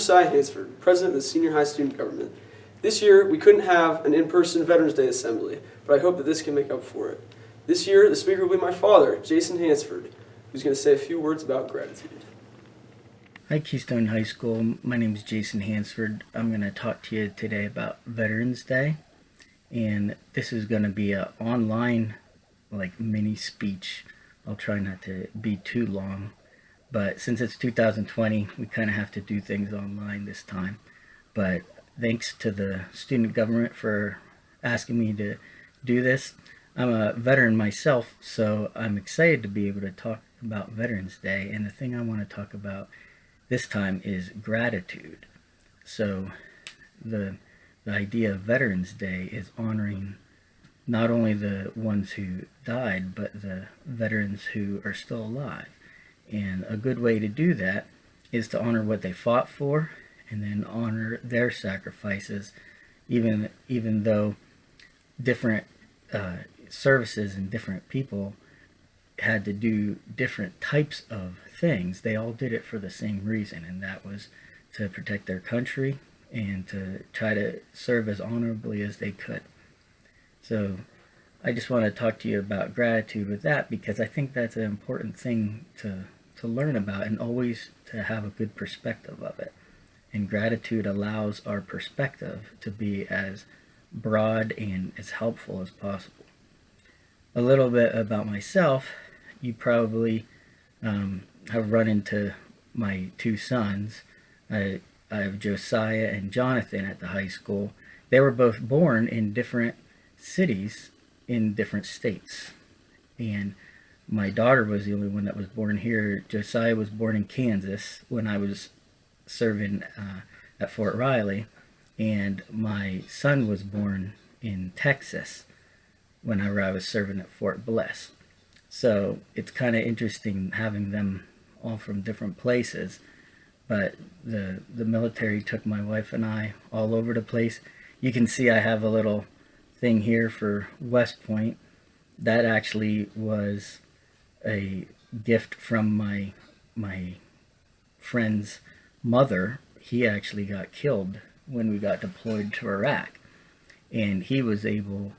Josiah Hansford, President of the Senior High Student Government. This year, we couldn't have an in-person Veterans Day assembly, but I hope that this can make up for it. This year, the speaker will be my father, Jason Hansford, who's going to say a few words about gratitude. Hi Keystone High School, my name is Jason Hansford. I'm going to talk to you today about Veterans Day, and this is going to be an online mini speech. I'll try not to be too long, but since it's 2020, we kind of have to do things online this time. But thanks to the student government for asking me to do this. I'm a veteran myself, so I'm excited to be able to talk about Veterans Day, and the thing I want to talk about this time is gratitude. So the idea of Veterans Day is honoring not only the ones who died, but the veterans who are still alive. And a good way to do that is to honor what they fought for, and then honor their sacrifices, even though different services and different people had to do different types of things. They all did it for the same reason, and that was to protect their country and to try to serve as honorably as they could. So I just want to talk to you about gratitude with that, because I think that's an important thing to learn about, and always to have a good perspective of it. And gratitude allows our perspective to be as broad and as helpful as possible. A little bit about myself. You probably have run into my two sons. I have Josiah and Jonathan at the high school. They were both born in different cities in different states. And my daughter was the only one that was born here. Josiah was born in Kansas when I was serving at Fort Riley, and my son was born in Texas whenever I was serving at Fort Bliss. So it's kind of interesting having them all from different places, but the military took my wife and I all over the place. You can see I have a little thing here for West Point. That actually was a gift from my friend's mother. He actually got killed when we got deployed to Iraq, and he was able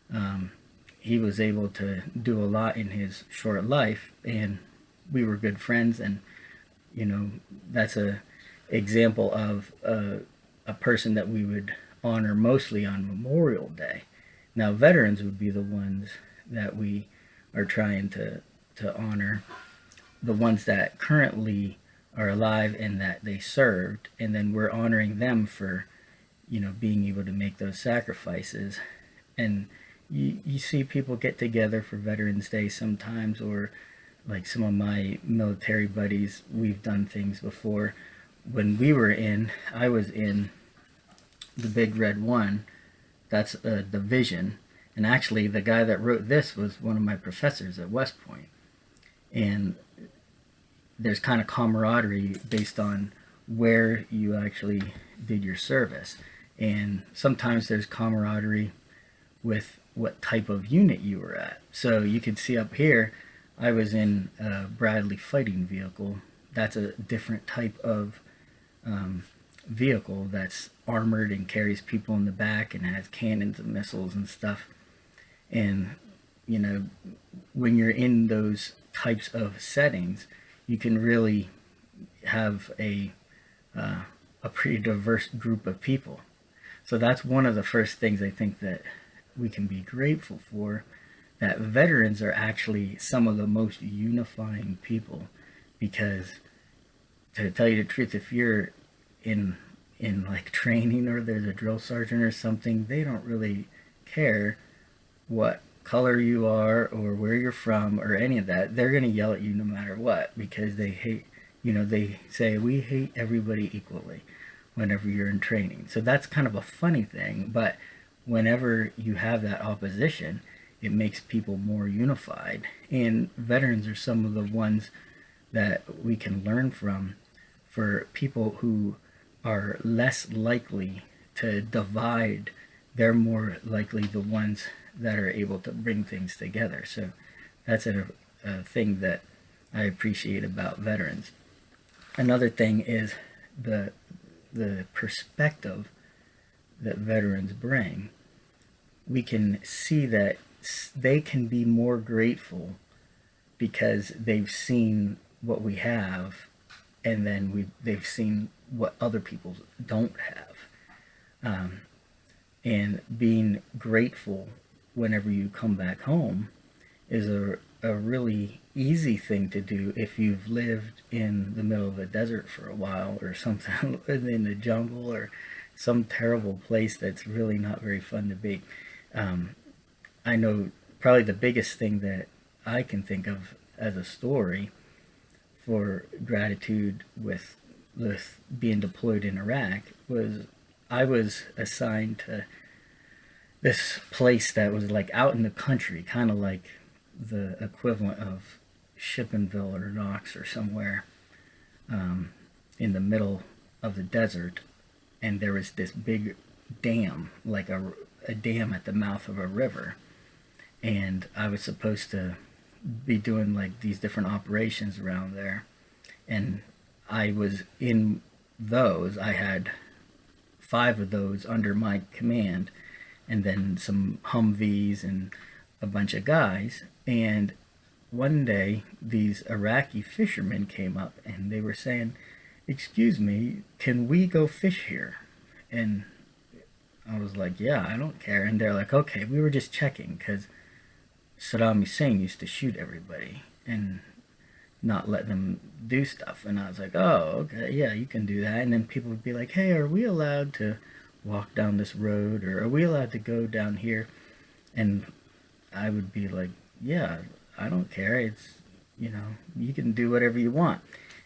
to do a lot in his short life, and we were good friends. And that's a example of a person that we would honor mostly on Memorial Day. Now veterans would be the ones that we are trying to honor, the ones that currently are alive and that they served, and then we're honoring them for being able to make those sacrifices. And you see people get together for Veterans Day sometimes, or like some of my military buddies, we've done things before. When I was in the Big Red 1, that's a division, and actually the guy that wrote this was one of my professors at West Point. And there's kind of camaraderie based on where you actually did your service, and sometimes there's camaraderie with what type of unit you were at. So you can see up here, I was in a Bradley fighting vehicle. That's a different type of vehicle that's armored and carries people in the back and has cannons and missiles and stuff. And when you're in those types of settings, you can really have a pretty diverse group of people. So that's one of the first things I think that we can be grateful for, that veterans are actually some of the most unifying people. Because to tell you the truth, if you're in like training, or there's a drill sergeant or something, they don't really care what color you are or where you're from or any of that. They're going to yell at you no matter what, because they hate, they say we hate everybody equally whenever you're in training. So that's kind of a funny thing, but whenever you have that opposition, it makes people more unified. And veterans are some of the ones that we can learn from, for people who are less likely to divide. They're more likely the ones that are able to bring things together. So that's a thing that I appreciate about veterans. Another thing is the perspective that veterans bring, we can see that they can be more grateful because they've seen what we have, and then they've seen what other people don't have. And being grateful whenever you come back home is a really easy thing to do if you've lived in the middle of a desert for a while or something, in the jungle or some terrible place that's really not very fun to be. I know probably the biggest thing that I can think of as a story for gratitude with being deployed in Iraq was I was assigned to this place that was like out in the country, kind of like the equivalent of Shippenville or Knox or somewhere, in the middle of the desert. And there was this big dam, like a dam at the mouth of a river. And I was supposed to be doing like these different operations around there. And I was in those. I had 5 of those under my command, and then some Humvees and a bunch of guys. And one day, these Iraqi fishermen came up and they were saying, "Excuse me, can we go fish here?" And I was like, "Yeah, I don't care." And they're like, "Okay, we were just checking because Saddam Hussein used to shoot everybody and not let them do stuff." And I was like, "Oh, okay, yeah, you can do that." And then people would be like, "Hey, are we allowed to walk down this road, or are we allowed to go down here?" And I would be like, "Yeah, I don't care. It's, you can do whatever you want."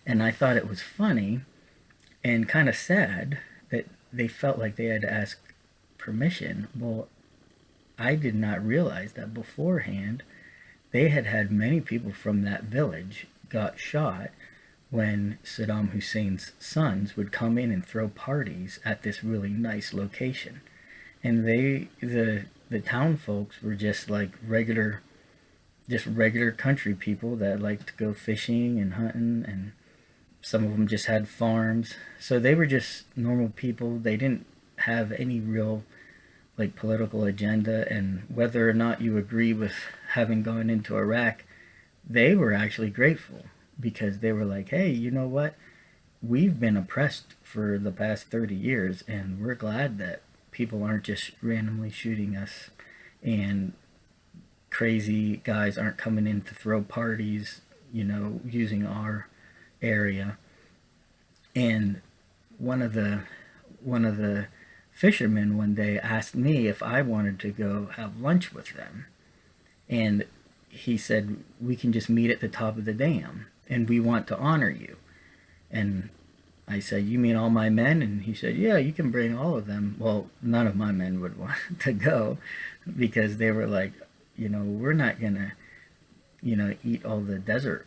And I thought it was funny and kind of sad that they felt like they had to ask permission. Well, I did not realize that beforehand they had had many people from that village got shot when Saddam Hussein's sons would come in and throw parties at this really nice location. And the town folks were just like regular country people that liked to go fishing and hunting, and some of them just had farms. So they were just normal people. They didn't have any real like political agenda, and whether or not you agree with having gone into Iraq, they were actually grateful because they were like, "Hey, you know what? We've been oppressed for the past 30 years, and we're glad that people aren't just randomly shooting us, and crazy guys aren't coming in to throw parties, using our area." And one of the fishermen one day asked me if I wanted to go have lunch with them. And he said, "We can just meet at the top of the dam, and we want to honor you." And I said, "You mean all my men?" And he said, "Yeah, you can bring all of them." Well, none of my men would want to go because they were like, "We're not going to, eat all the desert,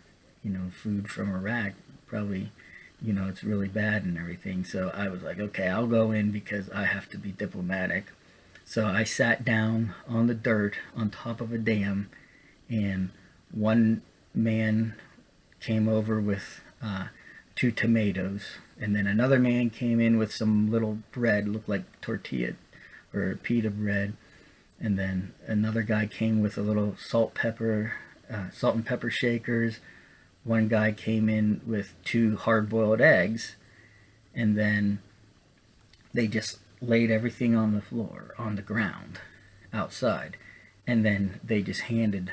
food from Iraq. Probably, it's really bad and everything." So I was like, "Okay, I'll go in because I have to be diplomatic." So I sat down on the dirt on top of a dam, and one man came over with 2 tomatoes, and then another man came in with some little bread, looked like tortilla or pita bread, and then another guy came with a little salt and pepper shakers. One guy came in with 2 hard-boiled eggs, and then they just laid everything on the floor, on the ground, outside, and then they just handed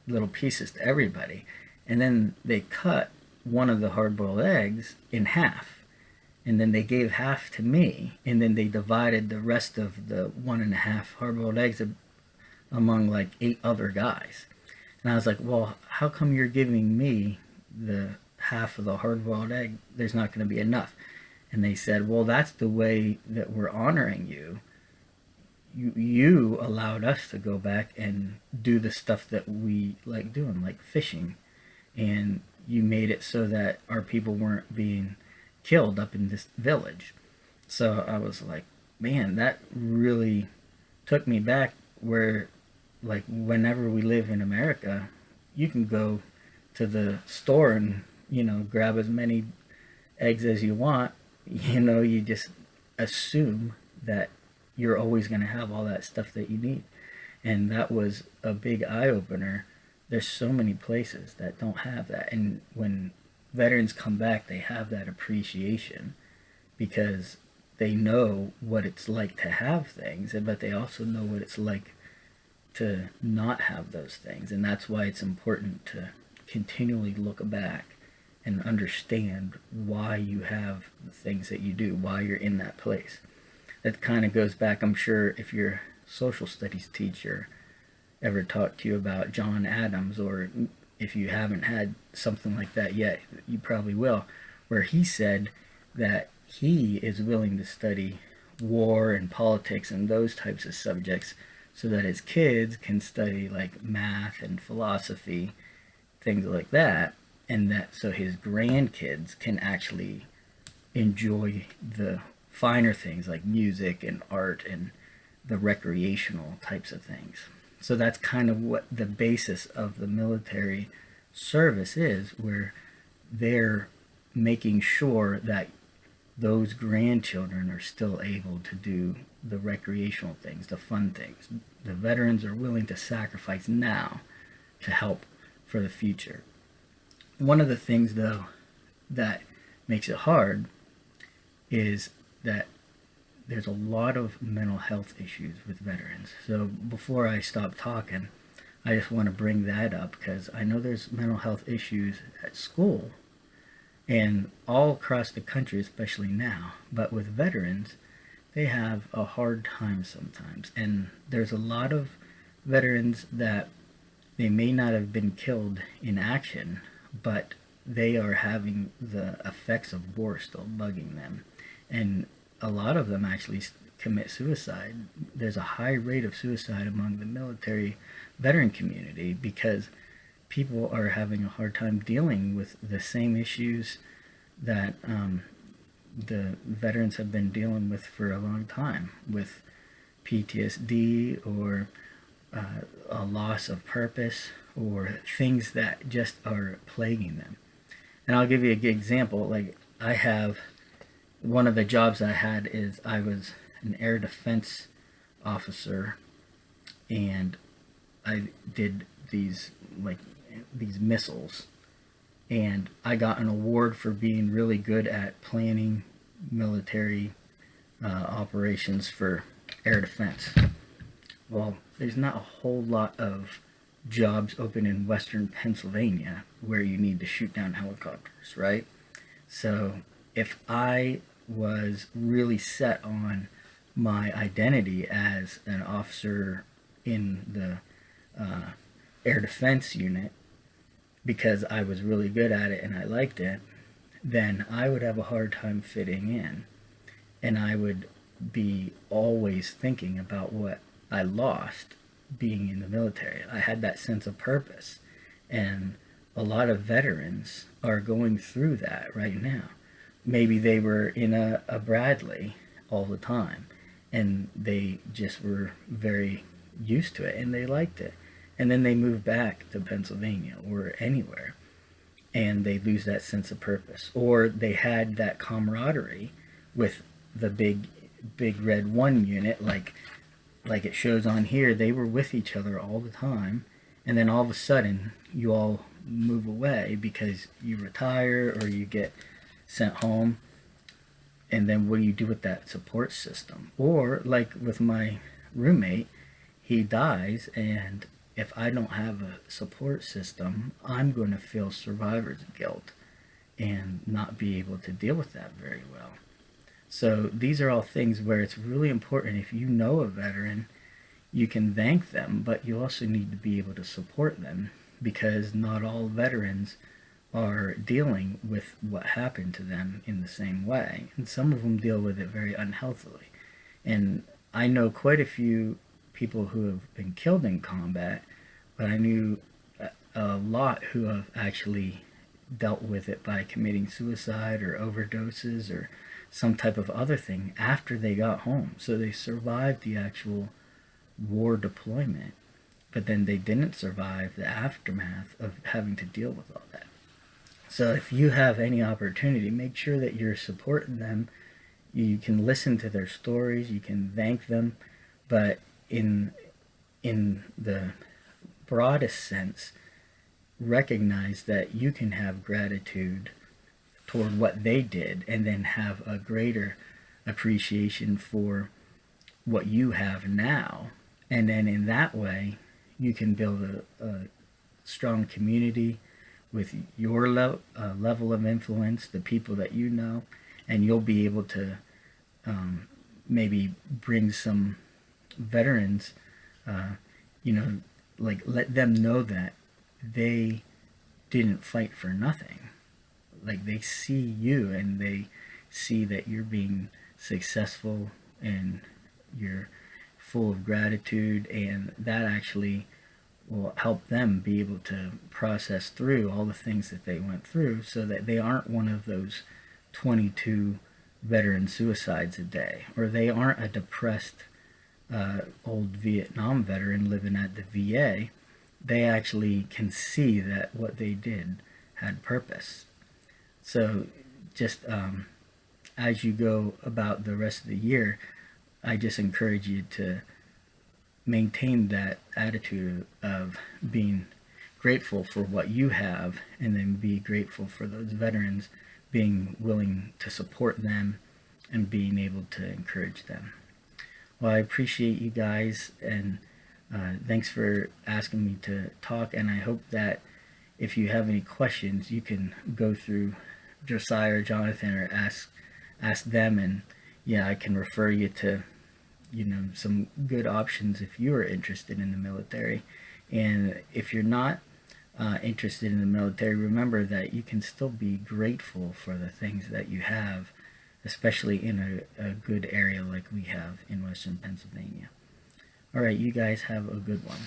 little pieces to everybody. And then they cut one of the hard-boiled eggs in half, and then they gave half to me, and then they divided the rest of the 1.5 hard-boiled eggs among like 8 other guys. And I was like, "Well, how come you're giving me the half of the hard-boiled egg? There's not going to be enough." And they said, "Well, that's the way that we're honoring you. You allowed us to go back and do the stuff that we like doing, like fishing. And you made it so that our people weren't being killed up in this village." So I was like, man, that really took me back where, like, whenever we live in America, you can go to the store and, grab as many eggs as you want, you just assume that you're always going to have all that stuff that you need. And that was a big eye opener. There's so many places that don't have that. And when veterans come back, they have that appreciation because they know what it's like to have things, but they also know what it's like to not have those things. And that's why it's important to continually look back and understand why you have the things that you do, why you're in that place. That kind of goes back, I'm sure, if your social studies teacher ever talked to you about John Adams, or if you haven't had something like that yet, you probably will, where he said that he is willing to study war and politics and those types of subjects so that his kids can study like math and philosophy, things like that, and that so his grandkids can actually enjoy the finer things like music and art and the recreational types of things. So that's kind of what the basis of the military service is, where they're making sure that those grandchildren are still able to do the recreational things, the fun things. The veterans are willing to sacrifice now to help for the future. One of the things, though, that makes it hard is that there's a lot of mental health issues with veterans. So before I stop talking, I just want to bring that up because I know there's mental health issues at school and all across the country, especially now. But with veterans, they have a hard time sometimes. And there's a lot of veterans that they may not have been killed in action, but they are having the effects of war still bugging them. And a lot of them actually commit suicide. There's a high rate of suicide among the military veteran community because people are having a hard time dealing with the same issues that the veterans have been dealing with for a long time, with PTSD or a loss of purpose or things that just are plaguing them. And I'll give you a good example. Like I have one of the jobs I had is I was an air defense officer, and I did these missiles, and I got an award for being really good at planning military operations for air defense. Well, there's not a whole lot of jobs open in western Pennsylvania where you need to shoot down helicopters, right? So if I was really set on my identity as an officer in the air defense unit because I was really good at it and I liked it, then I would have a hard time fitting in. And I would be always thinking about what I lost being in the military. I had that sense of purpose. And a lot of veterans are going through that right now. Maybe they were in a Bradley all the time and they just were very used to it and they liked it. And then they move back to Pennsylvania or anywhere and they lose that sense of purpose. Or they had that camaraderie with the big red 1 unit, like it shows on here. They were with each other all the time, and then all of a sudden you all move away because you retire or you get sent home, and then what do you do with that support system? Or like with my roommate, he dies, and if I don't have a support system, I'm going to feel survivor's guilt and not be able to deal with that very well. So these are all things where it's really important. If you know a veteran, you can thank them, but you also need to be able to support them because not all veterans are dealing with what happened to them in the same way. And some of them deal with it very unhealthily. And I know quite a few people who have been killed in combat, but I knew a lot who have actually dealt with it by committing suicide or overdoses or some type of other thing after they got home. So they survived the actual war deployment, but then they didn't survive the aftermath of having to deal with all that. So if you have any opportunity, make sure that you're supporting them. You can listen to their stories, you can thank them, but in the broadest sense, recognize that you can have gratitude toward what they did and then have a greater appreciation for what you have now. And then in that way, you can build a strong community with your level of influence, the people that you know, and you'll be able to maybe bring some veterans, you know, like let them know that they didn't fight for nothing. Like they see you and they see that you're being successful and you're full of gratitude, and that actually will help them be able to process through all the things that they went through so that they aren't one of those 22 veteran suicides a day, or they aren't a depressed old Vietnam veteran living at the VA. They actually can see that what they did had purpose. So just as you go about the rest of the year, I just encourage you to maintain that attitude of being grateful for what you have, and then be grateful for those veterans, being willing to support them and being able to encourage them. Well, I appreciate you guys, and thanks for asking me to talk, and I hope that if you have any questions, you can go through Josiah or Jonathan or ask them, and yeah, I can refer you to some good options if you are interested in the military. And if you're not interested in the military, remember that you can still be grateful for the things that you have, especially in a good area like we have in Western Pennsylvania. All right, you guys have a good one.